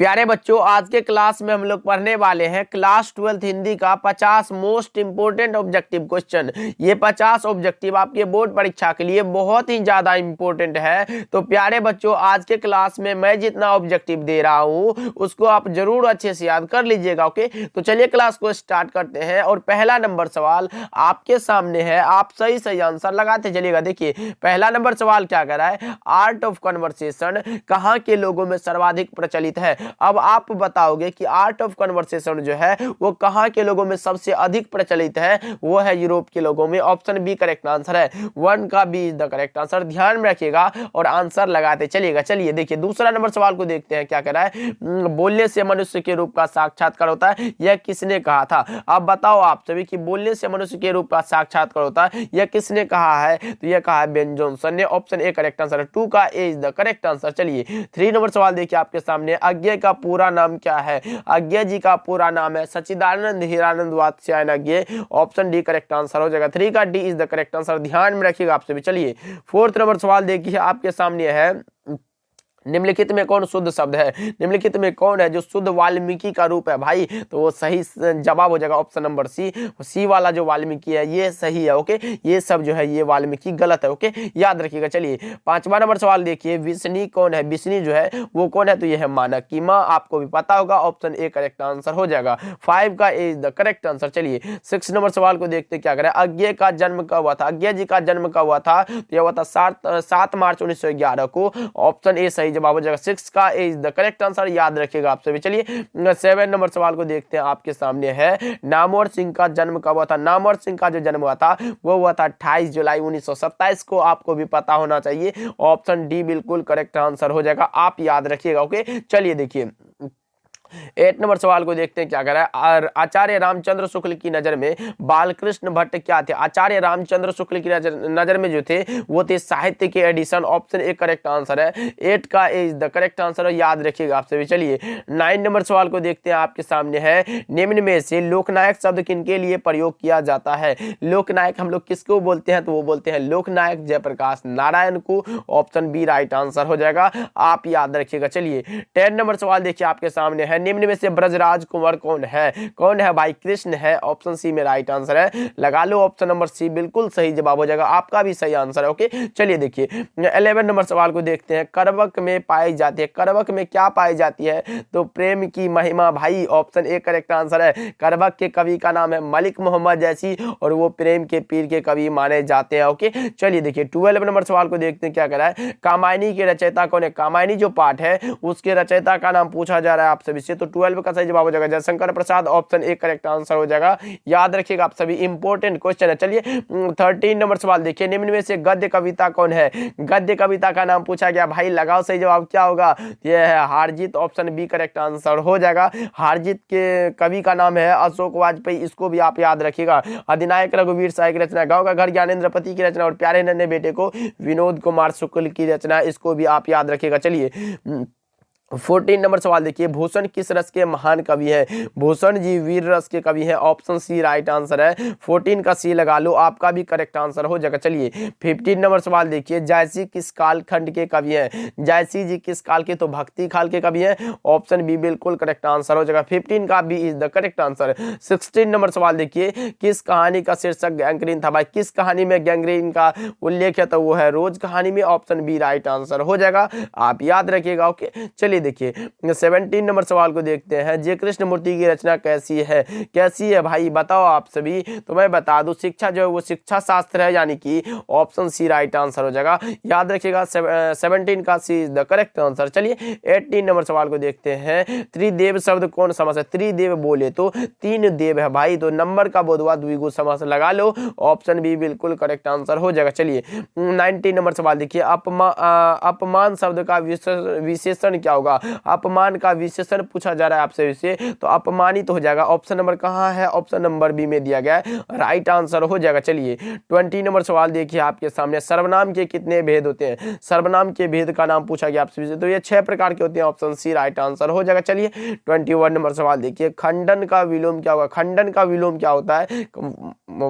प्यारे बच्चों, आज के क्लास में हम लोग पढ़ने वाले हैं क्लास 12th हिंदी का 50 मोस्ट इंपोर्टेंट ऑब्जेक्टिव क्वेश्चन। ये 50 ऑब्जेक्टिव आपके बोर्ड परीक्षा के लिए बहुत ही ज्यादा इंपॉर्टेंट है। तो प्यारे बच्चों, आज के क्लास में मैं जितना ऑब्जेक्टिव दे रहा हूं उसको आप जरूर अच्छे से याद कर लीजिएगा। ओके, तो चलिए क्लास को स्टार्ट करते हैं। और पहला नंबर सवाल आपके सामने है, आप सही सही आंसर लगाते चलिएगा। देखिए पहला नंबर सवाल क्या कह रहा है, आर्ट ऑफ कन्वर्सेशन कहाँ के लोगों में सर्वाधिक प्रचलित है। अब आप बताओगे कि आर्ट ऑफ कन्वर्सेशन जो है वो कहां के लोगों में सबसे अधिक प्रचलित है। वो है यूरोप के लोगों में। ऑप्शन बी करेक्ट आंसर है, 1 का B is the correct answer. ध्यान में रखिएगा और आंसर लगाते चलिएगा। चलिए देखिए दूसरा नंबर सवाल को देखते हैं क्या कह रहा है, बोलने से मनुष्य के रूप का साक्षात्कार होता है, यह किसने कहा था। अब बताओ आप सभी कि बोलने से मनुष्य के रूप का साक्षात्कार होता है यह किसने कहा है। तो यह कहा है बेन जॉनसन ने। ऑप्शन ए करेक्ट आंसर है, 2 का A is the correct answer. चलिए 3 नंबर सवाल देखिए आपके सामने, अज्ञे का पूरा नाम क्या है। अज्ञे जी का पूरा नाम है Sachchidanand Hiranand Vatsyayan Agyeya. Option D correct answer हो जाएगा, 3 का D is the correct answer. ध्यान में रखिएगा आप सभी। चलिए 4th नंबर सवाल देखिए आपके सामने है, निम्नलिखित में कौन शुद्ध शब्द है। निम्नलिखित में कौन है जो शुद्ध वाल्मीकि का रूप है भाई। तो वो सही जवाब हो जाएगा ऑप्शन नंबर सी वाला जो वाल्मीकि है ये सही है। ओके, ये सब जो है ये वाल्मीकि गलत है। ओके, याद रखिएगा। चलिए 5वां नंबर सवाल देखिए, विष्णु कौन है। विष्णु जो है वो कौन है, तो ये है मानक की माँ। आपको भी पता होगा, ऑप्शन ए करेक्ट आंसर हो जाएगा, 5 का A is the correct answer. चलिए 6 नंबर सवाल को देखते क्या करें, अज्ञे का जन्म कब हुआ था। अज्ञे जी का जन्म कब हुआ था, तो यह हुआ था 7 मार्च 1911 को। ऑप्शन ए सही जवाब हो जाएगा, 6 का A is the correct answer. याद रखिएगा आप सभी। चलिए 7 नंबर सवाल को देखते हैं आपके सामने है, नामवर सिंह का जन्म कब हुआ था। नामवर सिंह का जो जन्म हुआ था वो हुआ था 28 जुलाई 1927 को। आपको भी पता होना चाहिए, ऑप्शन डी बिल्कुल करेक्ट आंसर हो जाएगा, आप याद रखिएगा। ओके, चलिए देखिए 8 नंबर सवाल को देखते हैं क्या कर रहा है, आचार्य रामचंद्र शुक्ल की नजर में बालकृष्ण भट्ट क्या थे। आचार्य रामचंद्र शुक्ल की नजर में जो थे वो थे साहित्य के edition. Option A correct answer है, 8 का A is the correct answer. याद रखिएगा आप सभी। चलिए 9 नंबर सवाल को देखते हैं आपके सामने है, निम्न में से लोकनायक शब्द किनके लिए प्रयोग किया जाता है। लोकनायक हम लोग किसको बोलते हैं, तो वो बोलते हैं लोकनायक जयप्रकाश नारायण को। ऑप्शन बी राइट आंसर हो जाएगा, आप याद रखिएगा। चलिए 10 नंबर सवाल देखिए आपके सामने है, निम्न में से ब्रजराज कुंवर कौन है। कौन है भाई, कृष्ण है। ऑप्शन सी में राइट आंसर है, लगा लो ऑप्शन नंबर सी बिल्कुल सही जवाब हो जाएगा, आपका भी सही आंसर है। ओके, चलिए देखिए 11 नंबर सवाल को देखते हैं, करवक में पाई जाती है। करवक में क्या पाई जाती है, तो प्रेम की महिमा भाई। ऑप्शन ए करेक्ट आंसर है, करवक के कवि का नाम है मलिक मोहम्मद जैसी और वो प्रेम के पीर के कवि माने जाते हैं। ओके, चलिए देखिए 12 नंबर सवाल को देखते हैं क्या कह रहा है, कामायनी के रचयिता कौन है। कामायनी जो पाठ है उसके रचयिता का नाम पूछा जा रहा है आप सभी से, तो 12 का सही जवाब हो जाएगा Jaishankar Prasad. Option A correct answer हो जाएगा, याद रखिएगा आप सभी, इंपॉर्टेंट क्वेश्चन है। चलिए 13 नंबर सवाल देखिए, निम्न में से गद्य कविता कौन है। गद्य कविता का नाम पूछा गया भाई, लगाओ सही जवाब क्या होगा, यह है हारजीत। ऑप्शन बी करेक्ट आंसर हो जाएगा। हारजीत के कवि का नाम है अशोक वाजपेयी, इसको भी आप याद रखिएगा। अधिनायक रघुवीर साय की रचना, गांव का घर ज्ञानेंद्र पति की रचना और प्यारे नन्हे बेटे को विनोद कुमार शुक्ल की रचना, इसको भी आप याद रखिएगा। चलिए 14 नंबर सवाल देखिए, भूषण किस रस के महान कवि है। भूषण जी वीर रस के कवि हैं। ऑप्शन सी राइट आंसर है, 14 का सी लगा लो, आपका भी करेक्ट आंसर हो जाएगा। चलिए 15 नंबर सवाल देखिए, जायसी किस काल खंड के कवि हैं। जायसी जी किस काल के, तो भक्ति काल के कवि हैं। ऑप्शन बी बिल्कुल करेक्ट आंसर हो जाएगा, 15 का B is the correct answer. 16 नंबर सवाल देखिए, किस कहानी का शीर्षक गैंग्रीन था भाई। किस कहानी में गैंग्रीन का उल्लेख है, तो वो है रोज कहानी में। ऑप्शन बी राइट आंसर हो जाएगा, आप याद रखिएगा। ओके, चलिए देखिए 17 नंबर सवाल को देखते हैं, जय कृष्ण मूर्ति की रचना कैसी है। कैसी है भाई बताओ आप सभी, तो मैं बता दूं शिक्षा जो है वो शिक्षा शास्त्र है, यानी कि ऑप्शन सी राइट आंसर हो जाएगा, याद रखिएगा। 17 का सी इज द करेक्ट आंसर। चलिए 18 नंबर सवाल को देखते हैं, त्रिदेव शब्द कौन समास है। त्रिदेव बोले तो 3 देव है भाई, तो नंबर का बोधवा द्विगु समास लगा लो, ऑप्शन बी बिल्कुल करेक्ट आंसर हो जाएगा। चलिए 19 नंबर सवाल देखिए, अपमान शब्द का विशेषण क्या होगा। अपमान का विशेषण पूछा जा रहा है आपसे इसे, तो अपमानित हो जाएगा। ऑप्शन नंबर कहाँ है, ऑप्शन नंबर बी में दिया गया है, राइट आंसर हो जाएगा। चलिए 20 नंबर सवाल देखिए आपके सामने, सर्वनाम के कितने भेद होते हैं। सर्वनाम के भेद का नाम पूछा गया आपसे, तो ये 6 प्रकार के होते हैं। ऑप्शन सी राइट आंसर हो जाएगा। चलिए 21 नंबर सवाल देखिए, खंडन का विलोम क्या होगा। खंडन का विलोम क्या होता है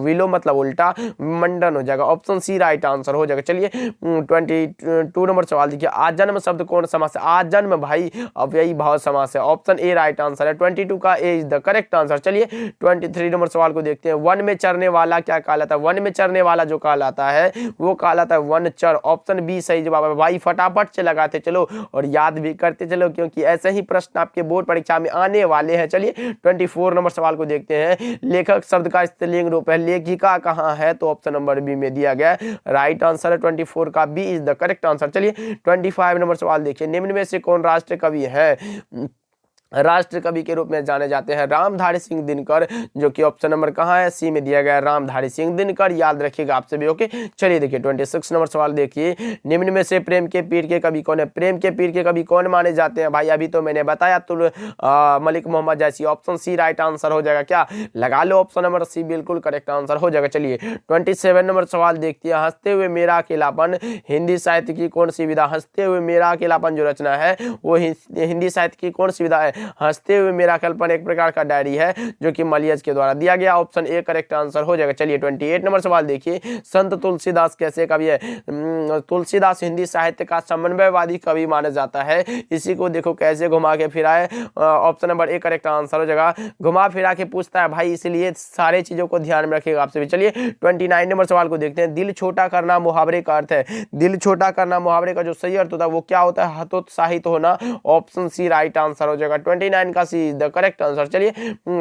विलोम मतलब उल्टा, मंडन हो जाएगा, ऑप्शन सी राइट आंसर हो जाएगा। चलिए 22 नंबर सवाल देखिए, आजन्म शब्द कौन समास है? आजन्म भाई अव्ययी भाव समास है, ऑप्शन ए राइट आंसर है। 22 का A is the correct answer. चलिए 23 नंबर सवाल को देखते हैं, वन में चरने वाला क्या कहलाता है? वन में चरने वाला जो कहलाता है वो कहलाता है वनचर, ऑप्शन बी सही जवाब है। भाई फटाफट से लगाते चलो और याद भी करते चलो, क्योंकि ऐसे ही प्रश्न आपके बोर्ड परीक्षा में आने वाले हैं। चलिए 24 नंबर सवाल को देखते हैं, लेखक शब्द का स्त्रीलिंग रूप है, लेखिका कहाँ है? तो ऑप्शन नंबर बी में दिया गया है, राइट आंसर है 24 का B is the correct answer. चलिए 25 नंबर सवाल देखिए, निम्न में से कौन राष्ट्र कवि है? राष्ट्र कवि के रूप में जाने जाते हैं रामधारी सिंह दिनकर, जो कि ऑप्शन नंबर कहाँ है? सी में दिया गया है, रामधारी सिंह दिनकर, याद रखिएगा आपसे भी। ओके चलिए देखिए 26 नंबर सवाल देखिए, निम्न में से प्रेम के पीर के कवि कौन है? प्रेम के पीर के कवि कौन माने जाते हैं? भाई अभी तो मैंने बताया, मलिक मोहम्मद जैसी, ऑप्शन सी राइट आंसर हो जाएगा। क्या लगा लो, ऑप्शन नंबर सी बिल्कुल करेक्ट आंसर हो जाएगा। चलिए 27 नंबर सवाल देखते हैं, हंसते हुए मेरा अकेलापन हिंदी साहित्य की कौन सी विधा? हंसते हुए मेरा अकेलापन जो रचना है वो हिंदी साहित्य की कौन सी विधा है? हंसते हुए मेरा अकेलापन एक प्रकार का डायरी है जो कि मलियज के द्वारा दिया गया, ऑप्शन ए करेक्ट आंसर हो जाएगा। चलिए 28 नंबर सवाल देखिए, संत तुलसीदास कैसे कवि है? तुलसीदास हिंदी साहित्य का समन्वयवादी कवि माना जाता है, इसी को देखो कैसे घुमा के फिराए, option number A correct answer हो जाएगा। घुमा फिरा के पूछता है भाई, इसलिए सारे चीजों को ध्यान में रखिएगा आपसे भी। चलिए 29 नंबर सवाल को देखते हैं, दिल छोटा करना मुहावरे का अर्थ है? दिल छोटा करना मुहावरे का जो सही अर्थ होता है वो क्या होता है? हतोत्साहित होना, ऑप्शन सी राइट आंसर हो जाएगा। 29 का सी द करेक्ट आंसर। चलिए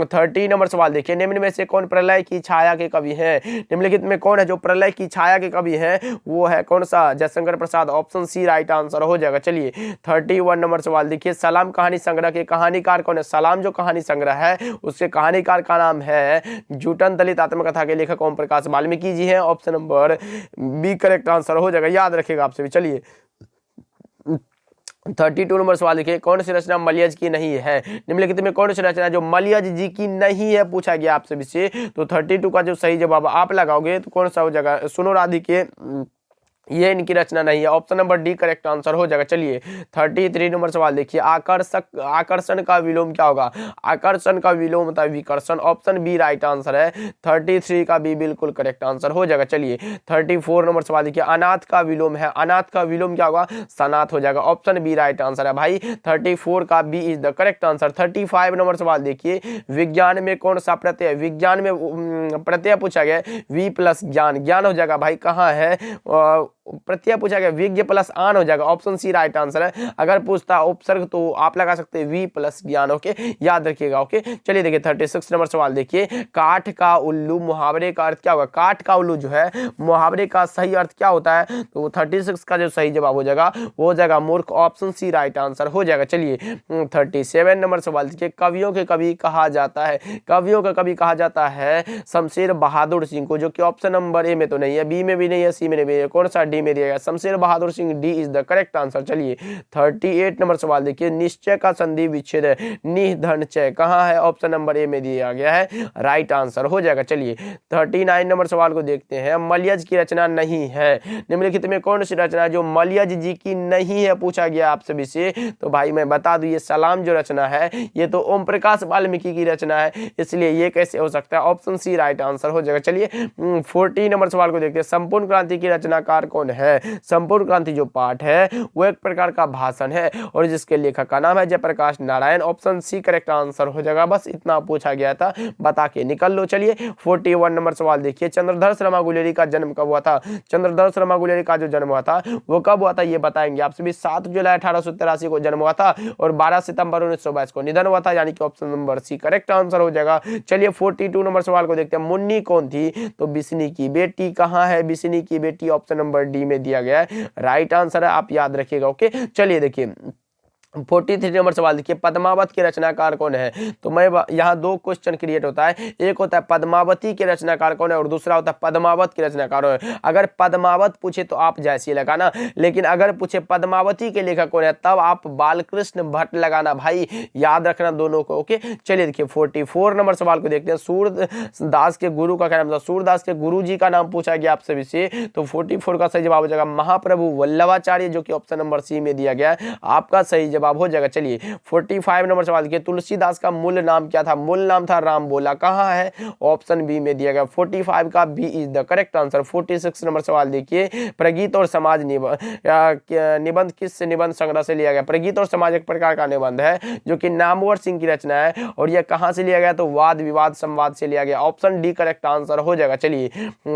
30 नंबर सवाल देखिए, निम्न में से कौन प्रलय की छाया के कवि हैं? निम्नलिखित में कौन है जो प्रलय की छाया के कवि हैं? वो है कौन सा? Jaishankar Prasad, option C right answer हो जाएगा। चलिए 31 नंबर सवाल देखिए, सलाम कहानी संग्रह के कहानीकार कौन है? सलाम जो कहानी संग्रह है उसके कहानीकार का नाम है जूटन दलित आत्मकथा के लेखक ओम प्रकाश वाल्मीकि जी हैं, option number B correct answer हो जाएगा, याद रखिएगा आपसे भी। चलिए 32 नंबर सवाल देखिए, कौन सी रचना मलियज की नहीं है? निम्नलिखित में कौन सी रचना जो मलियज जी की नहीं है पूछा गया आपसे विषय, तो 32 का जो सही जवाब आप लगाओगे तो कौन सा हो जाएगा? सुनो राधे के ये इनकी रचना नहीं है, option number D correct answer हो जाएगा। चलिए 33 नंबर सवाल देखिए, आकर्षण का विलोम क्या होगा? आकर्षण का विलोम होता है विकर्षण, ऑप्शन बी राइट आंसर है। 33 का बी बिल्कुल करेक्ट आंसर हो जाएगा। चलिए 34 नंबर सवाल देखिए, अनाथ का विलोम है, अनाथ का विलोम क्या होगा? सनाथ हो जाएगा, ऑप्शन बी राइट आंसर है भाई। 34 का B is the correct answer. 35 नंबर सवाल देखिए, विज्ञान में कौन सा प्रत्यय? विज्ञान में प्रत्यय पूछा गया वी प्लस ज्ञान, ज्ञान हो जाएगा भाई, कहाँ है प्रत्यय पूछा गया? विज्ञ प्लस आन हो जाएगा, ऑप्शन सी राइट आंसर है। अगर पूछता उपसर्ग तो आप लगा सकते हैं वी प्लस ज्ञान, ओके याद रखिएगा। ओके चलिए देखिए 36 नंबर सवाल देखिए, काठ का उल्लू मुहावरे का अर्थ क्या होगा? काठ का उल्लू जो है मुहावरे का सही अर्थ क्या होता है? तो 36 का जो सही जवाब हो जाएगा वो हो जाएगा मूर्ख, ऑप्शन सी राइट आंसर हो जाएगा। चलिए 37 नंबर सवाल देखिए, कवियों के कवि कहा जाता है? कवियों का कवि कहा जाता है शमशेर बहादुर सिंह को, जो कि ऑप्शन नंबर ए में तो नहीं है, बी में भी नहीं है, सी में भी है, कौन सा? डी में दिया गया, Shamsher Bahadur Singh, D is the correct answer. चलिए 38 नंबर सवाल देखिए, निश्चय का संधि विच्छेद है निधनचय कहाँ है? ऑप्शन नंबर ए में दिया गया है, राइट आंसर हो जाएगा। चलिए 39 नंबर सवाल को देखते हैं, मलियज की रचना नहीं है, निम्नलिखित में कौन सी रचना जो मलियज जी की नहीं है पूछा गया आप सभी से? तो भाई मैं बता दूं, ये सलाम जो रचना है ये तो ओम प्रकाश वाल्मीकि की रचना है, इसलिए ये कैसे हो सकता है? ऑप्शन सी राइट आंसर हो जाएगा। चलिए 40 नंबर सवाल को देखते हैं, संपूर्ण क्रांति की रचनाकार कौन है? संपूर्ण क्रांति जो पाठ है वो एक प्रकार का भाषण है और जिसके लेखक का नाम है Jayaprakash Narayan, option C correct answer हो जाएगा। बस इतना पूछा गया था, बता के निकल लो। चलिए 41 नंबर सवाल देखिए, चंद्रधर शर्मा गुलेरी का जन्म कब हुआ था? चंद्रधर शर्मा गुलेरी का जो जन्म हुआ था वो कब हुआ था ये बताएंगे आपसे भी। 7 जुलाई 1883 को जन्म हुआ था और 12 सितंबर 1922 को निधन हुआ था, यानी कि option number C correct answer हो जाएगा। चलिए 42 नंबर सवाल को देखते हैं, मुन्नी कौन थी? तो बिस्नी की बेटी, कहाँ है बिस्नी की बेटी? ऑप्शन नंबर डी में दिया गया है, राइट आंसर है, आप याद रखिएगा। ओके चलिए देखिए 43 नंबर सवाल देखिए, पद्मावत के रचनाकार कौन है? तो मैं यहाँ दो क्वेश्चन क्रिएट होता है, एक होता है पद्मावती के रचनाकार कौन है और दूसरा होता है पद्मावत के रचनाकार कौन है। अगर पद्मावत पूछे तो आप जैसी लगाना, लेकिन अगर पूछे पद्मावती के लेखक कौन है तब आप बालकृष्ण भट्ट लगाना, भाई याद रखना दोनों को। ओके चलिए देखिए 44 नंबर सवाल को देखते हैं, सूरदास के गुरु का क्या नाम था? सूरदास के गुरु जी का नाम पूछा गया आप सभी से, तो 44 का सही जवाब हो जाएगा महाप्रभु वल्लभाचार्य, जो कि ऑप्शन नंबर सी में दिया गया है। आपका सही जवाब हो जाएगा। चलिए 45 नंबर सवाल देखिए, तुलसीदास का मूल नाम क्या था? मूल नाम था राम बोला। कहाँ है? ऑप्शन बी में दिया गया। 45 का B is the correct answer. 46 नंबर सवाल देखिए, प्रगीत और समाज निबंध किस निबंध संग्रह से लिया गया? प्रगीत और समाज एक प्रकार का निबंध है जो कि नामवर सिंह की रचना है, और यह कहां से लिया गया? तो वाद विवाद संवाद से लिया गया। ऑप्शन डी करेक्ट आंसर हो जाएगा। चलिए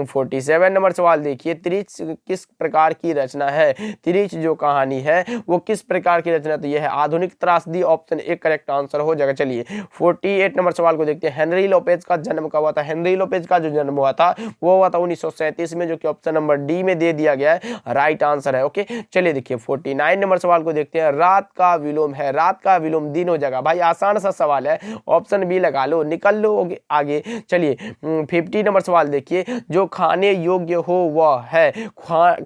47 नंबर सवाल देखिए, तिरिच किस प्रकार की रचना है? तिरिच जो कहानी है वो किस प्रकार की रचना? तो यह है आधुनिक त्रासदी। ऑप्शन ए करेक्ट आंसर हो जाएगा। चलिए 48 नंबर सवाल को देखते हैं, हेनरी लोपेज का जन्म कब हुआ था? हेनरी लोपेज का जो जन्म हुआ था वो हुआ था 1937 में, जो कि ऑप्शन नंबर डी में दे दिया गया है, राइट आंसर है। ओके, चलिए देखिए 49 नंबर सवाल को देखते हैं, रात का विलोम है, रात का विलोम दिन हो जाएगा। भाई आसान सा सवाल है, ऑप्शन बी लगा लो, निकल लो आगे। चलिए 50 नंबर सवाल देखिए, जो खाने योग्य हो वह है।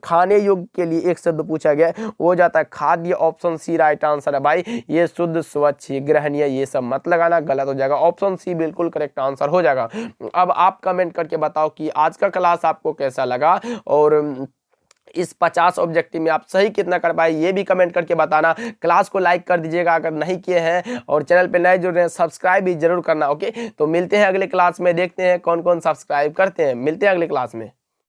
खाने योग्य के लिए एक शब्द पूछा गया, वो जाता है खाद्य। ऑप्शन सी राइट आंसर है। भाई ये शुद्ध स्वच्छ ग्रहणीय ये सब मत लगाना, गलत हो जाएगा। ऑप्शन सी बिल्कुल करेक्ट आंसर हो जाएगा। अब आप कमेंट करके बताओ कि आज का क्लास आपको कैसा लगा, और इस 50 ऑब्जेक्टिव में आप सही कितना कर पाए ये भी कमेंट करके बताना। क्लास को लाइक कर दीजिएगा अगर नहीं किए हैं, और चैनल पे नए जुड़ रहे हैं सब्सक्राइब भी जरूर करना। ओके, तो मिलते हैं अगले क्लास में, देखते हैं कौन कौन सब्सक्राइब करते हैं। मिलते हैं अगले क्लास में।